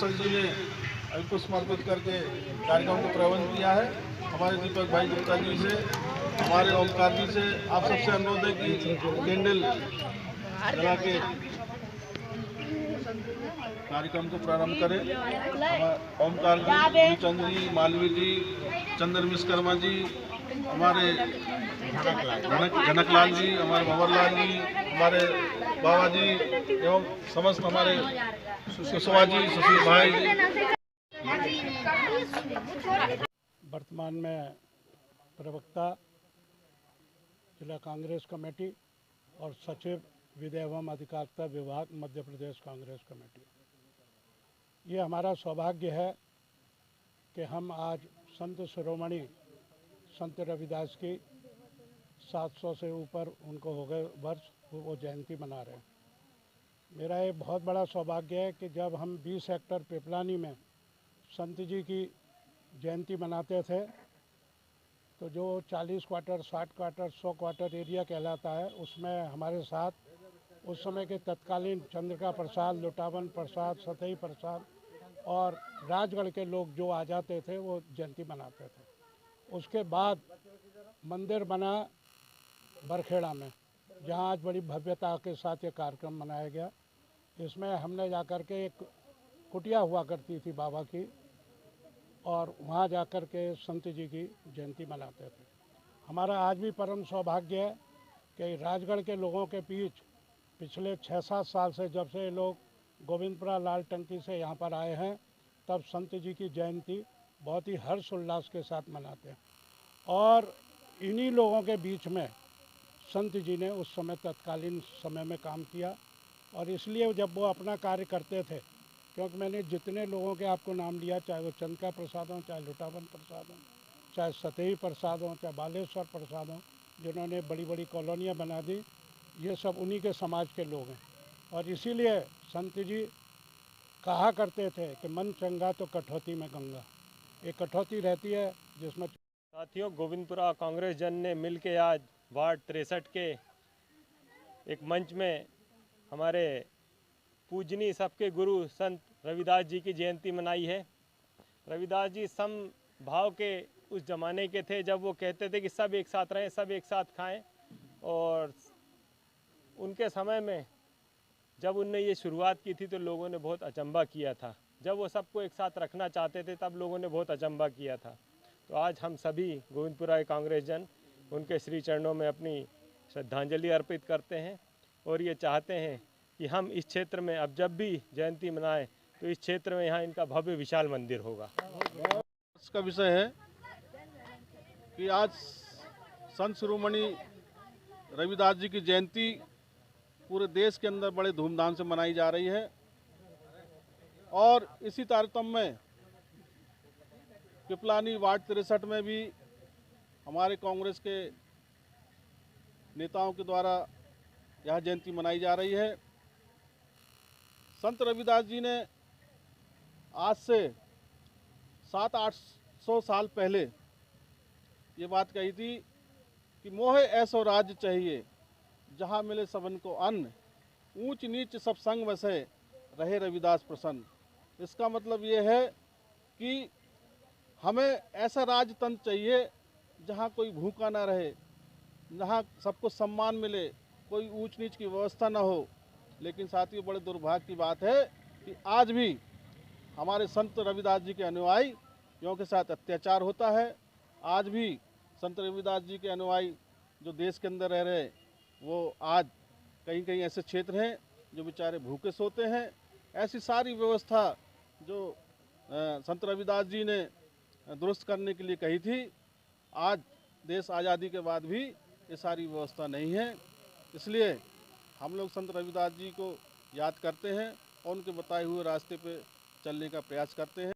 कौशल जी ने अभी पुष्प अर्पित करके कार्यक्रम को प्रबंध किया है। हमारे दीपक भाई गुप्ता जी से, हमारे ओमकार जी से आप सबसे अनुरोध है कि कैंडल जला के कार्यक्रम को प्रारंभ करें। ओमकार जी, चंद्र जी, मालवी जी, चंद्र विश्वकर्मा जी, हमारे जनकलाल जी, हमारे भंवरलाल जी, हमारे बाबा जी एवं समस्त हमारे सुषमा जी, सुशील भाई जी। वर्तमान में प्रवक्ता जिला कांग्रेस कमेटी और सचिव विधि एवं अधिकारिता विभाग मध्य प्रदेश कांग्रेस कमेटी। ये हमारा सौभाग्य है कि हम आज संत शिरोमणि संत रविदास की 700 से ऊपर उनको हो गए वर्ष, वो जयंती मना रहे हैं। मेरा एक बहुत बड़ा सौभाग्य है कि जब हम 20 हेक्टर पिपलानी में संत जी की जयंती मनाते थे तो जो 40 क्वार्टर, 60 क्वार्टर, 100 क्वार्टर एरिया कहलाता है, उसमें हमारे साथ उस समय के तत्कालीन चंद्रिका प्रसाद, लुटावन प्रसाद, सतई प्रसाद और राजगढ़ के लोग जो आ जाते थे वो जयंती मनाते थे। उसके बाद मंदिर बना बरखेड़ा में, जहाँ आज बड़ी भव्यता के साथ ये कार्यक्रम मनाया गया। इसमें हमने जाकर के एक कुटिया हुआ करती थी बाबा की, और वहाँ जाकर के संत जी की जयंती मनाते थे। हमारा आज भी परम सौभाग्य है कि राजगढ़ के लोगों के बीच पिछले 6-7 साल से, जब से लोग गोविंदपुरा लाल टंकी से यहाँ पर आए हैं, तब संत जी की जयंती बहुत ही हर्ष उल्लास के साथ मनाते हैं। और इन्हीं लोगों के बीच में संत जी ने उस समय तत्कालीन समय में काम किया, और इसलिए जब वो अपना कार्य करते थे, क्योंकि मैंने जितने लोगों के आपको नाम लिया, चाहे वो चंद्रिका प्रसाद हों, चाहे लुटावन प्रसाद हों, चाहे सतई प्रसाद हों, चाहे बालेश्वर प्रसाद हों, जिन्होंने बड़ी बड़ी कॉलोनियाँ बना दी, ये सब उन्हीं के समाज के लोग हैं। और इसीलिए संत जी कहा करते थे कि मन चंगा तो कठौती में गंगा। एक कठौती रहती है जिसमें साथियों, गोविंदपुरा कांग्रेस जन ने मिल के आज वार्ड 63 के एक मंच में हमारे पूजनीय सबके गुरु संत रविदास जी की जयंती मनाई है। रविदास जी समभाव के उस ज़माने के थे जब वो कहते थे कि सब एक साथ रहें, सब एक साथ खाएं। और उनके समय में जब उनने ये शुरुआत की थी तो लोगों ने बहुत अचंभा किया था। जब वो सबको एक साथ रखना चाहते थे तब लोगों ने बहुत अचंभा किया था। तो आज हम सभी गोविंदपुरा के कांग्रेस जन उनके श्री चरणों में अपनी श्रद्धांजलि अर्पित करते हैं और ये चाहते हैं कि हम इस क्षेत्र में अब जब भी जयंती मनाएं तो इस क्षेत्र में यहाँ इनका भव्य विशाल मंदिर होगा। इसका विषय है कि आज संत शिरोमणि रविदास जी की जयंती पूरे देश के अंदर बड़े धूमधाम से मनाई जा रही है, और इसी तारतम्य में पिपलानी वार्ड 63 में भी हमारे कांग्रेस के नेताओं के द्वारा यह जयंती मनाई जा रही है। संत रविदास जी ने आज से 700-800 साल पहले ये बात कही थी कि मोहे ऐसो राज्य चाहिए जहाँ मिले सबन को अन्न, ऊंच नीच सब संग वसे रहे रविदास प्रसन्न। इसका मतलब ये है कि हमें ऐसा राजतंत्र चाहिए जहाँ कोई भूखा ना रहे, जहाँ सबको सम्मान मिले, कोई ऊंच नीच की व्यवस्था ना हो। लेकिन साथियों, बड़े दुर्भाग्य की बात है कि आज भी हमारे संत रविदास जी के अनुयायियों के साथ अत्याचार होता है। आज भी संत रविदास जी के अनुयायी जो देश के अंदर रह रहे, वो आज कहीं कहीं ऐसे क्षेत्र हैं जो बेचारे भूखे सोते हैं। ऐसी सारी व्यवस्था जो संत रविदास जी ने दुरुस्त करने के लिए कही थी, आज देश आज़ादी के बाद भी ये सारी व्यवस्था नहीं है। इसलिए हम लोग संत रविदास जी को याद करते हैं और उनके बताए हुए रास्ते पे चलने का प्रयास करते हैं।